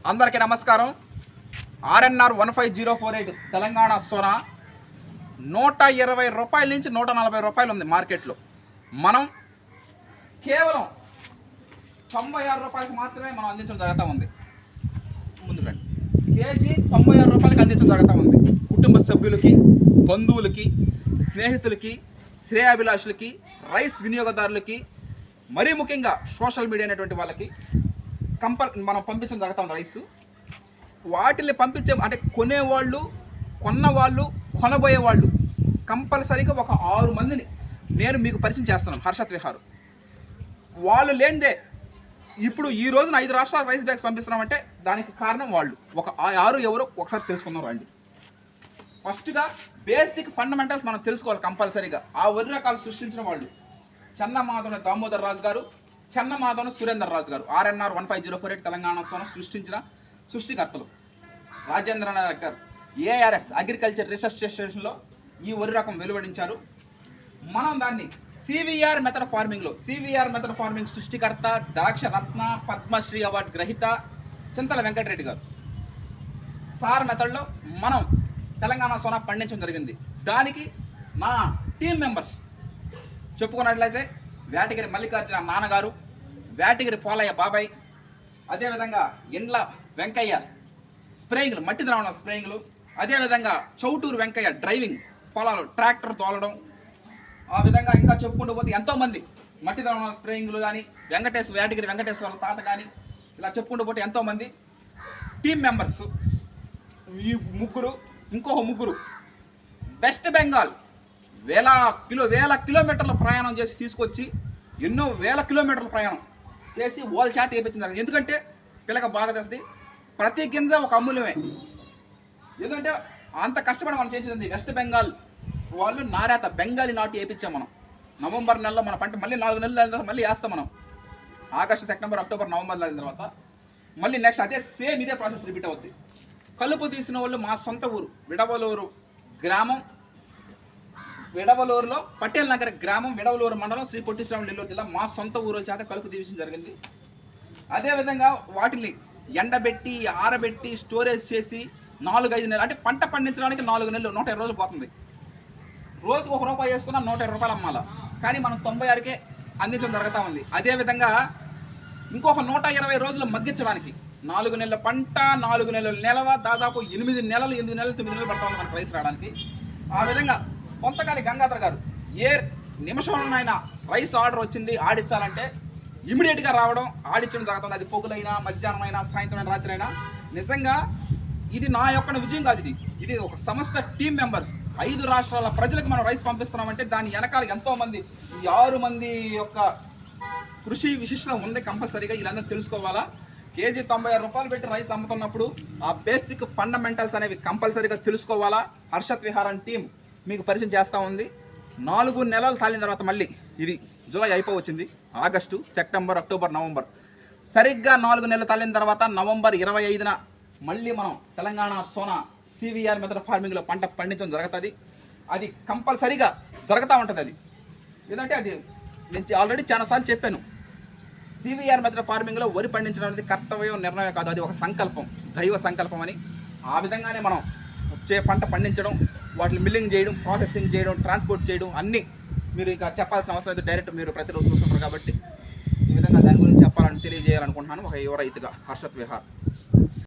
అందరికీ నమస్కారం. RNR 15048 తెలంగాణ సోనా 120 రూపాయల నుంచి 140 రూపాయలు ఉంది మార్కెట్లో. మనం కేవలం 96 రూపాయలకు మాత్రమే మనం అందించడం జరుగుతూ ఉంది. ముందు రండి. కేజీ 96 రూపాయలకి అందించడం జరుగుతూ ఉంది. కుటుంబ సభ్యులకి, బంధువులకి, స్నేహితులకి, శ్రేయాభిలాషులకి, రైస్ వినియోగదారులకి, మరీ ముఖ్యంగా సోషల్ మీడియా అనేటువంటి వాళ్ళకి మనం పంపించడం జరుగుతుంది. రైసు వాటిని పంపించే అంటే కొనేవాళ్ళు, కొన్నవాళ్ళు, కొనబోయేవాళ్ళు కంపల్సరీగా ఒక 6 మందిని నేను మీకు పరిచయం చేస్తున్నాను. హర్షత్ విహార్ వాళ్ళు లేనిదే ఇప్పుడు ఈ రోజున 5 రాష్ట్రాల రైస్ బ్యాగ్స్ పంపిస్తున్నామంటే దానికి కారణం వాళ్ళు. ఒక 6 ఎవరో ఒకసారి తెలుసుకుందాం రండి. ఫస్ట్గా బేసిక్ ఫండమెంటల్స్ మనం తెలుసుకోవాలి కంపల్సరీగా. ఆ వరి రకాలు సృష్టించిన వాళ్ళు చెన్నమాధవన దామోదర్ రాజు గారు, చెన్నమాధవన సురేందర్ రాజు గారు. RNR 15048 తెలంగాణ సోన సృష్టికర్తలు. Rajendra Nagar ARS agriculture research స్టేషన్లో ఈ వరి రకం వెలువడించారు. మనం దాన్ని CVR మెథడ్ ఫార్మింగ్ సృష్టికర్త, ద్రాక్ష రత్న, పద్మశ్రీ అవార్డు గ్రహీత చింతల వెంకటరెడ్డి గారు సార్ మెథడ్లో మనం తెలంగాణ సోనా పండించడం జరిగింది. దానికి నా టీం మెంబర్స్ చెప్పుకున్నట్లయితే వేటగిరి మల్లికార్జున నాన్నగారు, వేటగిరి పోలయ్య బాబాయ్, అదేవిధంగా ఇండ్ల వెంకయ్య స్ప్రేయింగ్లు, మట్టి ద్రావణ స్ప్రేయింగ్లు, అదేవిధంగా చౌటూరు వెంకయ్య డ్రైవింగ్, పొలాలు ట్రాక్టర్ తోలడం, ఆ విధంగా ఇంకా చెప్పుకుంటూ పోతే ఎంతోమంది మట్టి ద్రావణ స్ప్రేయింగ్లు కానీ, వేటగిరి వెంకటేశ్వర తాత కానీ, ఇలా చెప్పుకుంటూ పోతే ఎంతోమంది టీం మెంబర్స్. ఈ ముగ్గురు, ఇంకొక ముగ్గురు వెస్ట్ బెంగాల్ వేల కిలోమీటర్ల ప్రయాణం చేసి తీసుకొచ్చి ఎన్నో వేల కిలోమీటర్ల ప్రయాణం చేసి వాళ్ళ చేత వేయించింది. ఎందుకంటే పిల్లక బాగా తెస్తుంది. ప్రతి గింజ ఒక అమూల్యమే. ఎందుకంటే అంత కష్టపడి మనం చేసింది. వెస్ట్ బెంగాల్ వాళ్ళు నారేత బెంగాలీ నాటు వేయించాం మనం. నవంబర్ నెలలో మన పంట మళ్ళీ 4 నెలల తర్వాత మళ్ళీ వేస్తాం మనం. ఆగస్టు, సెప్టెంబర్, అక్టోబర్, నవంబర్ అయిన తర్వాత మళ్ళీ నెక్స్ట్ అదే సేమ్ ఇదే ప్రాసెస్ రిపీట్ అవుద్ది. కలుపు తీసిన వాళ్ళు మా సొంత ఊరు విడవలూరు గ్రామం, విడవలూరులో పటేల్ నగర్ గ్రామం, విడవలూరు మండలం, శ్రీ పొట్టి శ్రీరాములు, నెల్లూరు జిల్లా మా సొంత ఊరు చేత కలుపు తీయడం జరిగింది. అదేవిధంగా వాటిని ఎండబెట్టి, ఆరబెట్టి, స్టోరేజ్ చేసి 4-5 నెలలు, అంటే పంట పండించడానికి 4 నెలలు, 120 రోజులు పోతుంది. రోజుకు ₹1 వేసుకున్నా 120 రూపాయలు అమ్మాలా. కానీ మనం 96కే అందించడం జరుగుతూ ఉంది. అదేవిధంగా ఇంకొక 120 రోజులు మగ్గించడానికి 4 నెలల పంట, 4 నెలల నిలవ, దాదాపు 8 నెలలు, 9 నెలలు పడుతుంది మనకు రైస్ రావడానికి. ఆ విధంగా కొంతకాలి గంగాధర్ గారు ఏ నిమిషంలోనైనా రైస్ ఆర్డర్ వచ్చింది ఆడించాలంటే ఇమీడియట్గా రావడం, ఆడించడం జరుగుతుంది. అది పొగులైనా, మధ్యాహ్నం అయినా, సాయంత్రం అయినా, రాత్రి అయినా. నిజంగా ఇది నా యొక్క విజయం కాదు. ఇది ఒక సంస్థ టీం మెంబర్స్ 5 రాష్ట్రాల ప్రజలకు మనం రైస్ పంపిస్తున్నామంటే దాని వెనకాల ఎంతోమంది, ఈ 6 మంది యొక్క కృషి విశిష్టత ఉంది. కంపల్సరీగా వీళ్ళందరూ తెలుసుకోవాలా. కేజీ 96 రూపాయలు పెట్టి రైస్ అమ్ముతున్నప్పుడు ఆ బేసిక్ ఫండమెంటల్స్ అనేవి కంపల్సరీగా తెలుసుకోవాలా. హర్షత్ విహార్ అని టీం మీకు పరిచయం చేస్తూ ఉంది. 4 నెలలు తాలిన తర్వాత మళ్ళీ ఇది జూలై అయిపోవచ్చింది. ఆగస్టు, సెప్టెంబర్, అక్టోబర్, నవంబర్, సరిగ్గా 4 నెలలు తాలిన తర్వాత నవంబర్ 25న మళ్ళీ మనం తెలంగాణ సోనా CVR మెథడ్ ఫార్మింగ్లో పంట పండించడం జరుగుతుంది. అది కంపల్సరీగా జరుగుతూ ఉంటుంది. అది ఎందుకంటే అది నేను ఆల్రెడీ చాలాసార్లు చెప్పాను. CVR మెథడ్ ఫార్మింగ్లో వరి పండించడం అనేది కర్తవ్యం, నిర్ణయం కాదు. అది ఒక సంకల్పం, దైవ సంకల్పం అని. ఆ విధంగానే మనం పంట పండించడం, వాటిని మిల్లింగ్ చేయడం, ప్రాసెసింగ్ చేయడం, ట్రాన్స్పోర్ట్ చేయడం అన్నీ మీరు ఇంకా చెప్పాల్సిన అవసరం లేదు. డైరెక్ట్ మీరు ప్రతిరోజు చూస్తున్నారు కాబట్టి ఈ విధంగా దాని గురించి చెప్పాలని తెలియజేయాలనుకుంటున్నాను ఒక యువ రైతుగా. హర్షత్ విహార్.